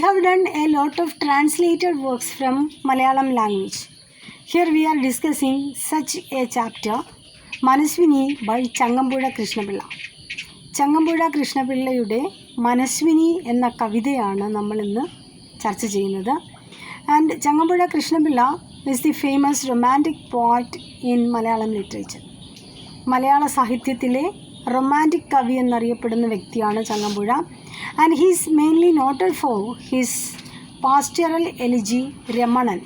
have done a lot of translated works from Malayalam language. Here we are discussing such a chapter, Manaswini by Changambooda Krishnapilla. Changampuzha കൃഷ്ണപിള്ളയുടെ മനസ്വിനി എന്ന കവിതയാണ് നമ്മൾ ഇന്ന് ചർച്ച ചെയ്യുന്നത്. And Changampuzha Krishnapillai is the famous romantic poet in Malayalam literature. മലയാള സാഹിത്യത്തിലെ romantic കവി എന്നറിയപ്പെടുന്ന വ്യക്തിയാണ് Changampuzha. And he is mainly noted for his pastoral elegy Ramanan.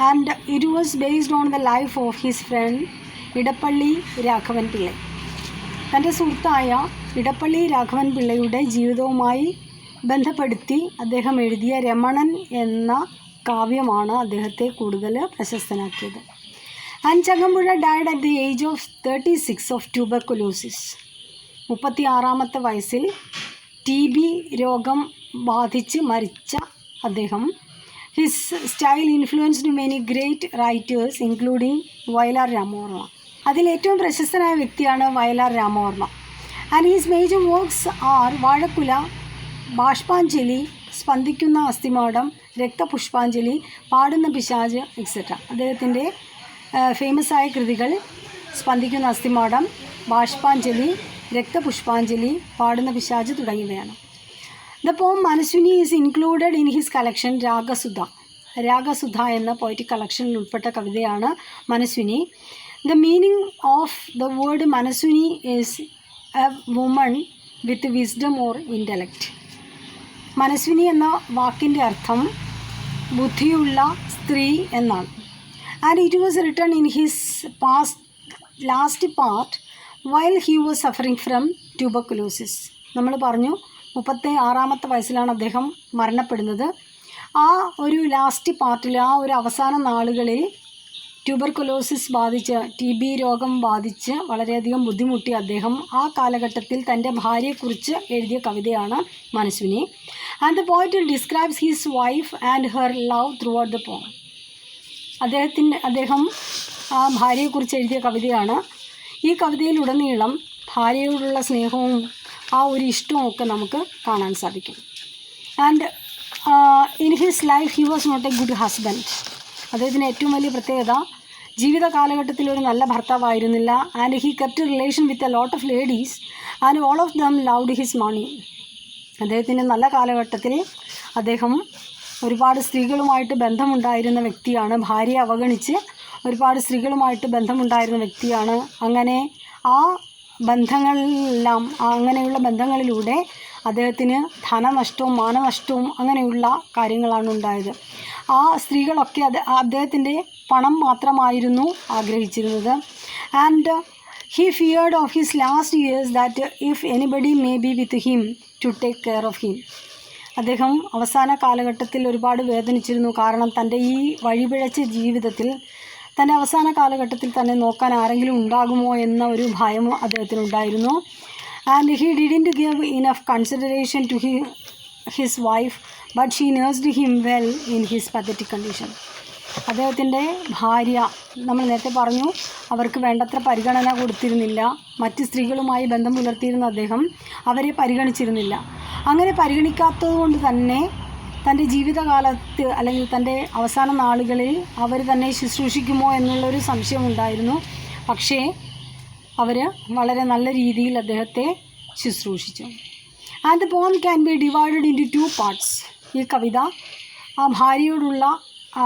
And it was based on the life of his friend Edappally Raghavan Pillai. തൻ്റെ സുഹൃത്തായ ഇടപ്പള്ളി രാഘവൻ പിള്ളയുടെ ജീവിതവുമായി ബന്ധപ്പെടുത്തി അദ്ദേഹം എഴുതിയ രമണൻ എന്ന കാവ്യമാണ് അദ്ദേഹത്തെ കൂടുതൽ പ്രശസ്തനാക്കിയത്. And Changampuzha died at the age of 36 of tuberculosis. 36-ാമത്തെ വയസ്സിൽ TB രോഗം ബാധിച്ച് മരിച്ച അദ്ദേഹം his style influenced many great writers including Vayalar Ramavarma. അതിലേറ്റവും പ്രശസ്തനായ വ്യക്തിയാണ് Vayalar Ramavarma. And his major works are Vazhakkula, Bashpanjali, Spandikkunna Asthimadam, Rakthapushpanjali, Padunna Pisachu etcetera. അദ്ദേഹത്തിൻ്റെ ഫേമസ് ആയ കൃതികൾ സ്പന്ദിക്കുന്ന അസ്ഥിമാടം, ബാഷ്പാഞ്ജലി, രക്തപുഷ്പാഞ്ജലി, പാടുന്ന പിശാച് തുടങ്ങിയവയാണ്. The poem Manasvini is included in his collection Ragasudha. Ragasudha എന്ന പോയറ്റിക് കളക്ഷനിൽ ഉൾപ്പെട്ട കവിതയാണ് Manasvini. The meaning of the word Manasvini is a woman with wisdom or intellect. Manasvini എന്ന വാക്കിൻ്റെ അർത്ഥം ബുദ്ധിയുള്ള സ്ത്രീ എന്നാണ്. And it was written in his last part while he was suffering from tuberculosis. നമ്മൾ പറഞ്ഞു 36-ാമത്തെ വയസ്സിലാണ് അദ്ദേഹം മരണപ്പെടുന്നത്. ആ ഒരു ലാസ്റ്റ് പാർട്ടിൽ, ആ ഒരു അവസാന നാളുകളിൽ ട്യൂബർകുലോസിസ് ബാധിച്ച്, TB രോഗം ബാധിച്ച് വളരെയധികം ബുദ്ധിമുട്ടി അദ്ദേഹം ആ കാലഘട്ടത്തിൽ തൻ്റെ ഭാര്യയെക്കുറിച്ച് എഴുതിയ കവിതയാണ് Manasvini. And the poet describes his wife and her love throughout the poem. അദ്ദേഹം ആ ഭാര്യയെക്കുറിച്ച് എഴുതിയ കവിതയാണ്. ഈ കവിതയിലുടനീളം ഭാര്യയോടുള്ള സ്നേഹവും ആ ഒരു ഇഷ്ടവും ഒക്കെ നമുക്ക് കാണാൻ സാധിക്കും. And in his life he was not a good husband. അദ്ദേഹത്തിൻ്റെ ഏറ്റവും വലിയ പ്രത്യേകത ജീവിത കാലഘട്ടത്തിൽ ഒരു നല്ല ഭർത്താവായിരുന്നില്ല. And he kept relation with a lot of ladies and all of them loved his money. അദ്ദേഹത്തിൻ്റെ നല്ല കാലഘട്ടത്തിൽ അദ്ദേഹം ഒരുപാട് സ്ത്രീകളുമായിട്ട് ബന്ധമുണ്ടായിരുന്ന വ്യക്തിയാണ്. ഭാര്യയെ അവഗണിച്ച് ഒരുപാട് സ്ത്രീകളുമായിട്ട് ബന്ധമുണ്ടായിരുന്ന വ്യക്തിയാണ്. അങ്ങനെ ആ ബന്ധങ്ങളെല്ലാം, അങ്ങനെയുള്ള ബന്ധങ്ങളിലൂടെ അദ്ദേഹത്തിന് ധനനഷ്ടവും മാനനഷ്ടവും അങ്ങനെയുള്ള കാര്യങ്ങളാണ് ഉണ്ടായത്. ആ സ്ത്രീകളൊക്കെ അദ്ദേഹത്തിൻ്റെ പണം മാത്രമായിരുന്നു ആഗ്രഹിച്ചിരുന്നത്. And he feared of his last years that if anybody may be with him to take care of him. അദ്ദേഹം അവസാന കാലഘട്ടത്തിൽ ഒരുപാട് വേദനിച്ചിരുന്നു. കാരണം തൻ്റെ ഈ വഴിപിഴച്ച ജീവിതത്തിൽ തൻ്റെ അവസാന കാലഘട്ടത്തിൽ തന്നെ നോക്കാൻ ആരെങ്കിലും ഉണ്ടാകുമോ എന്ന ഒരു ഭയം അദ്ദേഹത്തിനുണ്ടായിരുന്നു. And he didn't give enough consideration to his wife but she nursed him well in his pathetic condition. അദ്ദേഹത്തിൻ്റെ ഭാര്യ, നമ്മൾ നേരത്തെ പറഞ്ഞു, അവർക്ക് വേണ്ടത്ര പരിഗണന കൊടുത്തിരുന്നില്ല. മറ്റ് സ്ത്രീകളുമായി ബന്ധം പുലർത്തിയിരുന്ന അദ്ദേഹം അവരെ പരിഗണിച്ചിരുന്നില്ല. അങ്ങനെ പരിഗണിക്കാത്തത് കൊണ്ട് തന്നെ തൻ്റെ ജീവിതകാലത്ത് അല്ലെങ്കിൽ തൻ്റെ അവസാന നാളുകളിൽ അവർ തന്നെ ശുശ്രൂഷിക്കുമോ എന്നുള്ളൊരു സംശയമുണ്ടായിരുന്നു. പക്ഷേ അവർ വളരെ നല്ല രീതിയിൽ അദ്ദേഹത്തെ ശുശ്രൂഷിച്ചു. And the poem can be divided into 2 parts. ഈ കവിത ആ ഭാര്യയോടുള്ള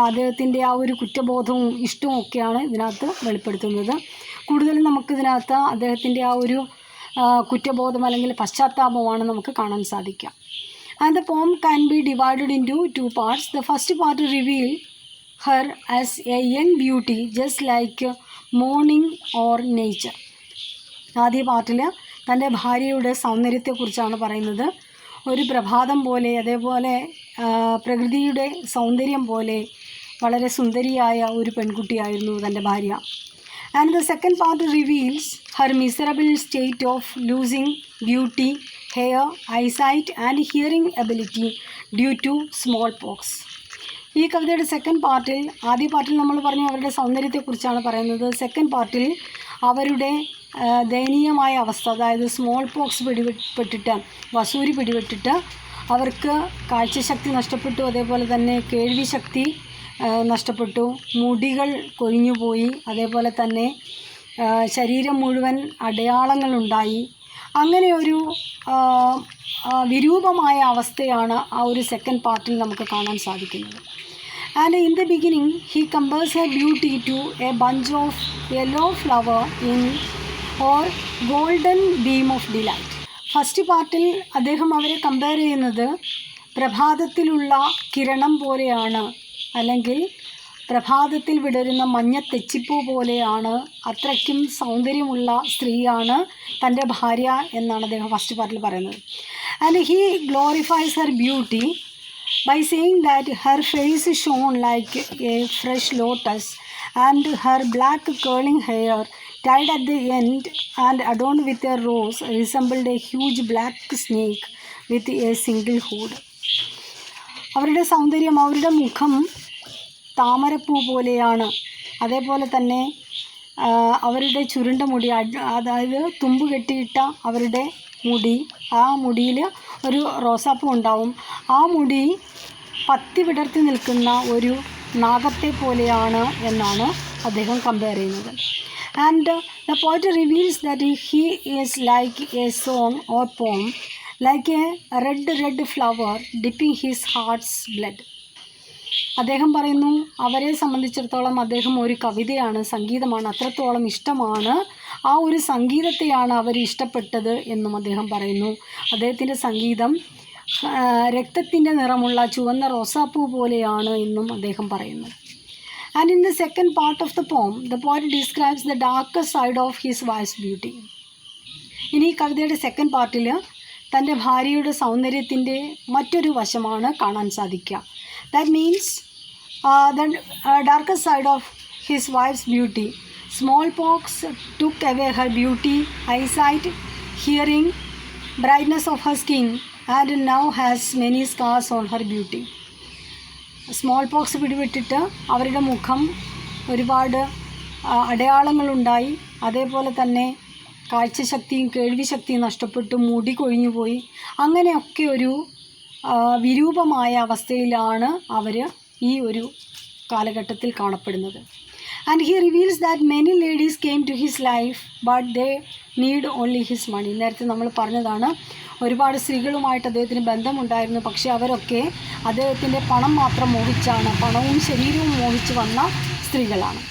അദ്ദേഹത്തിൻ്റെ ആ ഒരു കുറ്റബോധവും ഇഷ്ടവും ഒക്കെയാണ് ഇതിനകത്ത് വെളിപ്പെടുത്തുന്നത്. കൂടുതലും നമുക്കിതിനകത്ത് അദ്ദേഹത്തിൻ്റെ ആ ഒരു കുറ്റബോധം അല്ലെങ്കിൽ പശ്ചാത്താപമാണ് നമുക്ക് കാണാൻ സാധിക്കുക. And the poem can be divided into 2 parts. The first part reveal her as a young beauty just like morning or nature. ആദ്യ പാർട്ടിൽ തൻ്റെ ഭാര്യയുടെ സൗന്ദര്യത്തെക്കുറിച്ചാണ് പറയുന്നത്. ഒരു പ്രഭാതം പോലെ, അതേപോലെ പ്രകൃതിയുടെ സൗന്ദര്യം പോലെ വളരെ സുന്ദരിയായ ഒരു പെൺകുട്ടിയായിരുന്നു തൻ്റെ ഭാര്യ. And the second part reveals her miserable state of losing beauty, hair, eyesight and hearing ability due to smallpox. ഈ കവിതയുടെ സെക്കൻഡ് പാർട്ടിൽ, ആദ്യ പാർട്ടിൽ നമ്മൾ പറഞ്ഞു അവരുടെ സൗന്ദര്യത്തെക്കുറിച്ചാണ് പറയുന്നത്. സെക്കൻഡ് പാർട്ടിൽ അവരുടെ ദയനീയമായ അവസ്ഥ, അതായത് സ്മോൾ പോക്സ് പിടിപെട്ടിട്ട്, വസൂരി പിടിപെട്ടിട്ട് അവർക്ക് കാഴ്ചശക്തി നഷ്ടപ്പെട്ടു, അതേപോലെ തന്നെ കേൾവി ശക്തി നഷ്ടപ്പെട്ടു, മുടികൾ കൊഴിഞ്ഞുപോയി, അതേപോലെ തന്നെ ശരീരം മുഴുവൻ അടയാളങ്ങളുണ്ടായി. അങ്ങനെ ഒരു വിരൂപമായ അവസ്ഥയാണ് ആ ഒരു സെക്കൻഡ് പാർട്ടിൽ നമുക്ക് കാണാൻ സാധിക്കുന്നത്. And in the beginning, he compares her beauty to a bunch of yellow flower in or golden beam of delight. First പാർട്ടിൽ അദ്ദേഹം അവരെ കമ്പയർ ചെയ്യുന്നത് പ്രഭാതത്തിലുള്ള കിരണം പോലെയാണ്, അല്ലെങ്കിൽ പ്രഭാതത്തിൽ വിടരുന്ന മഞ്ഞ തെച്ചിപ്പൂ പോലെയാണ്, അത്രയ്ക്കും സൗന്ദര്യമുള്ള സ്ത്രീയാണ് തൻ്റെ ഭാര്യ എന്നാണ് അദ്ദേഹം ഫസ്റ്റ് പാർട്ടിൽ പറയുന്നത്. And he glorifies Har beauty by saying that her face shone like a fresh lotus and her black curling hair tied at the end and adorned with a rose resembled a huge black snake with a single hood. അവരുടെ സൗന്ദര്യം, അവരുടെ മുഖം താമരപ്പൂ പോലെയാണ്, അതേപോലെ തന്നെ അവരുടെ ചുരുണ്ട മുടി, അതായത് തുമ്പ് കെട്ടിയിട്ട അവരുടെ മുടി, ആ മുടിയിൽ ഒരു റോസാപ്പൂ ഉണ്ടാവും, ആ മുടി പത്തി വിടർത്തി നിൽക്കുന്ന ഒരു നാഗത്തെ പോലെയാണ് എന്നാണ് അദ്ദേഹം കമ്പയർ ചെയ്യുന്നത്. And the poet reveals that he is like a song or poem, like a red flower dipping his heart's blood. അദ്ദേഹം പറയുന്നു, അവരെ സംബന്ധിച്ചിടത്തോളം അദ്ദേഹം ഒരു കവിതയാണ്, സംഗീതമാണ്, അത്രത്തോളം ഇഷ്ടമാണ്, ആ ഒരു സംഗീതത്തെയാണ് അവർ ഇഷ്ടപ്പെട്ടത് എന്നും അദ്ദേഹം പറയുന്നു. അദ്ദേഹത്തിൻ്റെ സംഗീതം രക്തത്തിൻ്റെ നിറമുള്ള ചുവന്ന റോസാപ്പൂ പോലെയാണ് എന്നും അദ്ദേഹം പറയുന്നു. And in the second part of the poem the poet describes the darker side of his wife's beauty. ഇനി കവിതയുടെ സെക്കൻഡ് പാർട്ടിൽ തൻ്റെ ഭാര്യയുടെ സൗന്ദര്യത്തിൻ്റെ മറ്റൊരു വശമാണ് കാണാൻ സാധിക്കുക. That means the darker side of his wife's beauty. Smallpox took away her beauty, eyesight, hearing, brightness of her skin, and now has many scars on her beauty. Smallpox പിടിപെട്ടിട്ട് അവരുടെ മുഖം ഒരുപാട് അടയാളങ്ങളുണ്ടായി, അതേപോലെ തന്നെ കാഴ്ചശക്തിയും കേൾവി ശക്തിയും നഷ്ടപ്പെട്ടു, മുടി കൊഴിഞ്ഞുപോയി, അങ്ങനെയൊക്കെ ഒരു വിരൂപമായ അവസ്ഥയിലാണ് അവർ ഈ ഒരു കാലഘട്ടത്തിൽ കാണപ്പെടുന്നത്. And he reveals that many ladies came to his life but they need only his money. നേരത്തെ നമ്മൾ പറഞ്ഞതാണ്, ഒരുപാട് സ്ത്രീകളുമായിട്ട് അദ്ദേഹത്തിന് ബന്ധമുണ്ടായിരുന്നു, പക്ഷേ അവരൊക്കെ അദ്ദേഹത്തിൻ്റെ പണം മാത്രം മോഹിച്ചാണ്, പണവും ശരീരവും മോഹിച്ച് വന്ന സ്ത്രീകളാണ്.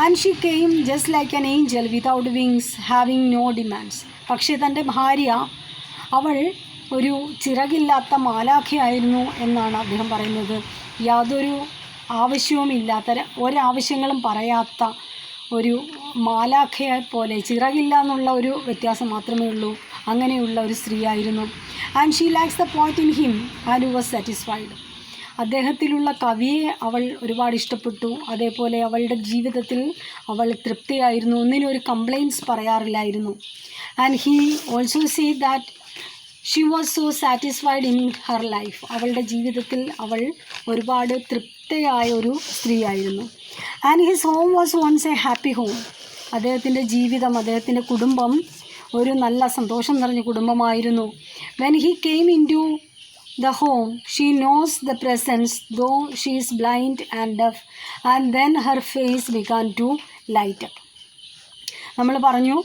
And she came just like an angel without wings having no demands. പക്ഷേ തൻ്റെ ഭാര്യ, അവൾ ഒരു ചിറകില്ലാത്ത മാലാഖയായിരുന്നു എന്നാണ് അദ്ദേഹം പറയുന്നത്. യാതൊരു ആവശ്യവുമില്ലാത്ത, ഒരാവശ്യങ്ങളും പറയാത്ത ഒരു മാലാഖയെ പോലെ, ചിറകില്ല എന്നുള്ള ഒരു വ്യത്യാസം മാത്രമേ ഉള്ളൂ, അങ്ങനെയുള്ള ഒരു സ്ത്രീയായിരുന്നു. And she likes the poet in him and was satisfied. അദ്ദേഹത്തിലുള്ള കവിയെ അവൾ ഒരുപാട് ഇഷ്ടപ്പെട്ടു, അതേപോലെ അവളുടെ ജീവിതത്തിൽ അവൾ തൃപ്തിയായിരുന്നു, ഒന്നിനും ഒരു കംപ്ലയിൻറ്റ്സ് പറയാറില്ലായിരുന്നു. And he also say that she was so satisfied in her life. അവളുടെ ജീവിതത്തിൽ അവൾ ഒരുപാട് തൃപ്തയായ ഒരു സ്ത്രീയായിരുന്നു. And his home was once a happy home. അദ്ദേഹത്തിൻ്റെ ജീവിതം, അദ്ദേഹത്തിൻ്റെ കുടുംബം ഒരു നല്ല സന്തോഷം നിറഞ്ഞ കുടുംബമായിരുന്നു. When he came into the home she knows the presence though she is blind and deaf and then her face began to light up. നമ്മൾ പറഞ്ഞു,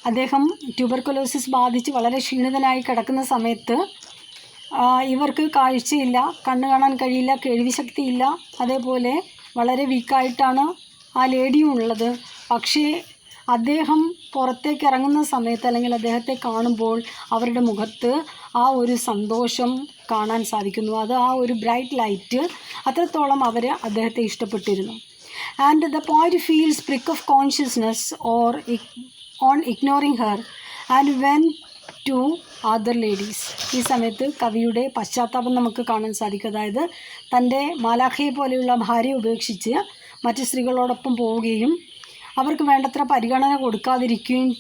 അദ്ദേഹം ട്യൂബർക്കുലോസിസ് ബാധിച്ച് വളരെ ക്ഷീണിതനായി കിടക്കുന്ന സമയത്ത് ഇവർക്ക് കാഴ്ചയില്ല, കണ്ണ് കാണാൻ കഴിയില്ല, കേൾവിശക്തിയില്ല, അതേപോലെ വളരെ വീക്കായിട്ടാണ് ആ ലേഡിയും ഉള്ളത്. പക്ഷേ അദ്ദേഹം പുറത്തേക്ക് ഇറങ്ങുന്ന സമയത്ത്, അല്ലെങ്കിൽ അദ്ദേഹത്തെ കാണുമ്പോൾ അവരുടെ മുഖത്ത് ആ ഒരു സന്തോഷം കാണാൻ സാധിക്കുന്നു. അത് ആ ഒരു ബ്രൈറ്റ് ലൈറ്റ്, അത്രത്തോളം അവർ അദ്ദേഹത്തെ ഇഷ്ടപ്പെട്ടിരുന്നു. And the poet feels prick of consciousness or on ignoring her and went to other ladies. ഈ സമയത്ത് കവിയുടെ പശ്ചാത്താപം നമുക്ക് കാണാൻ സാധിക്കും. അതായത് തൻ്റെ മാലാഖയെ പോലെയുള്ള ഭാര്യയെ ഉപേക്ഷിച്ച് മറ്റ് സ്ത്രീകളോടൊപ്പം പോവുകയും അവർക്ക് വേണ്ടത്ര പരിഗണന കൊടുക്കാതിരിക്കുകയും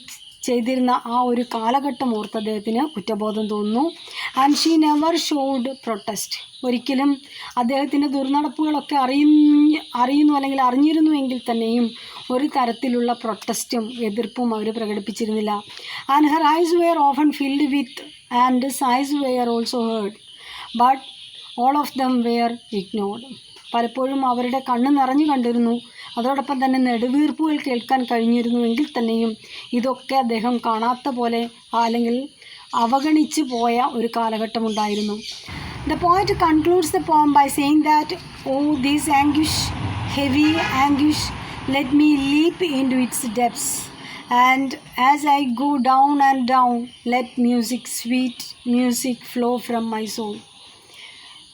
ചെയ്തിരുന്ന ആ ഒരു കാലഘട്ടം ഓർത്ത് അദ്ദേഹത്തിന് കുറ്റബോധം തോന്നുന്നു. And she never showed protest. ഒരിക്കലും അദ്ദേഹത്തിൻ്റെ ദുർനടപ്പുകളൊക്കെ അറിയുന്നു അല്ലെങ്കിൽ അറിഞ്ഞിരുന്നുവെങ്കിൽ തന്നെയും ഒരു തരത്തിലുള്ള പ്രൊട്ടസ്റ്റും എതിർപ്പും അവർ പ്രകടിപ്പിച്ചിരുന്നില്ല. And her eyes were often filled with and sighs were also heard. But all of them were ignored. പലപ്പോഴും അവരുടെ കണ്ണ് നിറഞ്ഞു കണ്ടിരുന്നു, അതോടൊപ്പം തന്നെ നെടുവീർപ്പുകൾ കേൾക്കാൻ കഴിഞ്ഞിരുന്നു. എങ്കിൽ തന്നെയും ഇതൊക്കെ അദ്ദേഹം കാണാത്ത പോലെ അല്ലെങ്കിൽ അവഗണിച്ചു പോയ ഒരു കാലഘട്ടമുണ്ടായിരുന്നു. The poet concludes the poem by saying that, "Oh, this anguish, heavy anguish, let me leap into its depths. And as I go down and down, let music, sweet music, flow from my soul."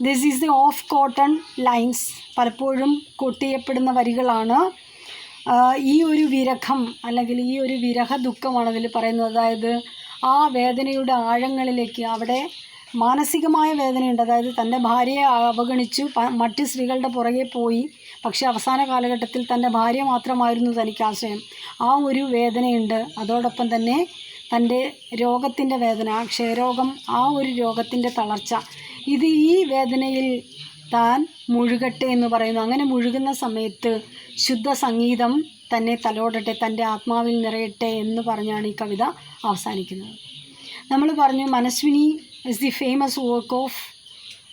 This is the off-cotton lines. പലപ്പോഴും കൊട്ടിയപ്പെടുന്ന വരികളാണ്. ഈ ഒരു വിരഹം അല്ലെങ്കിൽ ഈ ഒരു വിരഹ ദുഃഖമാണ് അതിൽ പറയുന്നത്. അതായത് ആ വേദനയുടെ ആഴങ്ങളിലേക്ക്, അവിടെ മാനസികമായ വേദനയുണ്ട്. അതായത് തൻ്റെ ഭാര്യയെ അവഗണിച്ചു, മറ്റ് സ്ത്രീകളുടെ പുറകെ പോയി, പക്ഷേ അവസാന കാലഘട്ടത്തിൽ തൻ്റെ ഭാര്യ മാത്രമായിരുന്നു തനിക്ക് ആശ്രയം. ആ ഒരു വേദനയുണ്ട്. അതോടൊപ്പം തന്നെ തൻ്റെ രോഗത്തിൻ്റെ വേദന, ക്ഷയരോഗം, ആ ഒരു രോഗത്തിൻ്റെ തളർച്ച, ഈ വേദനയിൽ താൻ മുഴുകട്ടെ എന്ന് പറയുന്നു. അങ്ങനെ മുഴുകുന്ന സമയത്ത് ശുദ്ധ സംഗീതം തന്നെ തലോടട്ടെ, തൻ്റെ ആത്മാവിൽ നിറയട്ടെ എന്ന് പറഞ്ഞാണ് ഈ കവിത അവസാനിക്കുന്നത്. നമ്മൾ പറഞ്ഞു Manasvini is the famous work of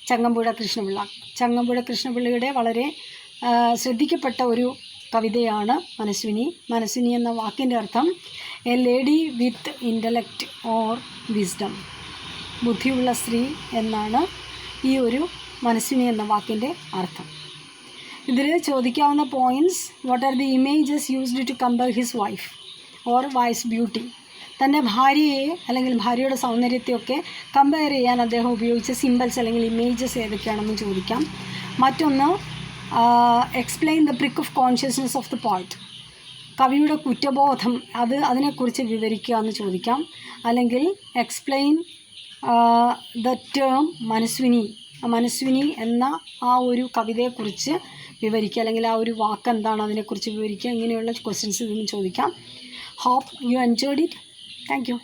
Changampuzha Krishnapillai. Changampuzha കൃഷ്ണപിള്ളയുടെ വളരെ ശ്രദ്ധിക്കപ്പെട്ട ഒരു കവിതയാണ് മനസ്വിനി. മനസ്വിനി എന്ന വാക്കിൻ്റെ അർത്ഥം a lady with intellect or wisdom, ബുദ്ധിയുള്ള സ്ത്രീ എന്നാണ് ഈ ഒരു മനസ്വിനി എന്ന വാക്കിൻ്റെ അർത്ഥം. ഇതിൽ ചോദിക്കാവുന്ന points: what are the images used to compare his wife or wife's beauty? തൻ്റെ ഭാര്യയെ അല്ലെങ്കിൽ ഭാര്യയുടെ സൗന്ദര്യത്തെയൊക്കെ കമ്പയർ ചെയ്യാൻ അദ്ദേഹം ഉപയോഗിച്ച സിംബൽസ് അല്ലെങ്കിൽ ഇമേജസ് ഏതൊക്കെയാണെന്ന് ചോദിക്കാം. മറ്റൊന്ന്, explain the പ്രിക്ക് of consciousness of the poet. കവിയുടെ കുറ്റബോധം അതിനെക്കുറിച്ച് വിവരിക്കുക എന്ന് ചോദിക്കാം. അല്ലെങ്കിൽ എക്സ്പ്ലെയിൻ ദ ടേം മനസ്വിനി എന്ന ആ ഒരു കവിതയെക്കുറിച്ച് വിവരിക്കുക, അല്ലെങ്കിൽ ആ ഒരു വാക്ക് എന്താണ് അതിനെക്കുറിച്ച് വിവരിക്കുക. ഇങ്ങനെയുള്ള ക്വസ്റ്റ്യൻസ് ഇതിന് ചോദിക്കാം. Hope you enjoyed it. Thank you.